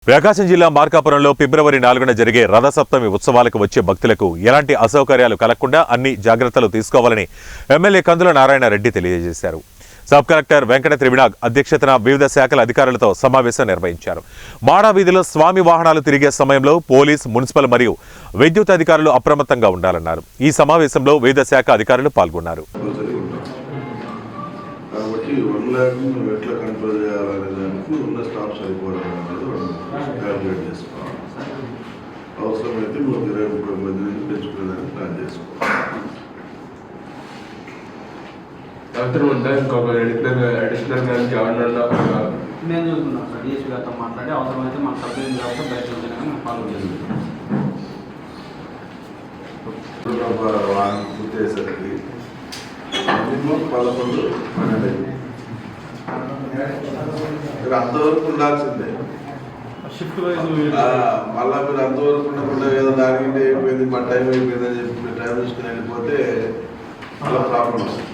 ప్రకాశం జిల్లా మార్కాపురంలో ఫిబ్రవరి 4న జరిగే రథసప్తమి ఉత్సవాలకు వచ్చే భక్తులకు ఎలాంటి అసౌకర్యాలు కలగకుండా అన్ని జాగ్రత్తలు తీసుకోవాలని ఎమ్మెల్యే కందుల నారాయణ రెడ్డి తెలియజేశారు. సబ్ కలెక్టర్ వెంకట త్రివినాగ్ అధ్యక్షతన వివిధ శాఖల అధికారులతో సమావేశం నిర్వహించారు. మాడా వీధిలో స్వామి వాహనాలు తిరిగే సమయంలో పోలీస్, మున్సిపల్ మరియు విద్యుత్ అధికారులు అప్రమత్తంగా ఉండాలన్నారు. ఈ సమావేశంలో వివిధ శాఖ అధికారులు పాల్గొన్నారు. అవసరమైతే నువ్వు 20-30 మందిని పెంచుకునేదాన్ని ప్లాన్ చేసుకోవాలి. నేను చూస్తున్నాను సార్, డిఎస్పీ గారితో మాట్లాడి అవసరమైతే మాకు సభ్యులు కాబట్టి బయట మేము ఫాలో చేస్తున్నాం. పూర్తి అయ్యేసరికి మినిమం 11-12 మీరు అంతవరకు ఉండాల్సిందే. మళ్ళా మీరు అంతవరకు ఉండకుండా ఏదో దానికి అయిపోయింది, మా టైం అయిపోయింది అని చెప్పి మీరు టైం తీసుకుని వెళ్ళిపోతే అలా ప్రాబ్లం వస్తుంది.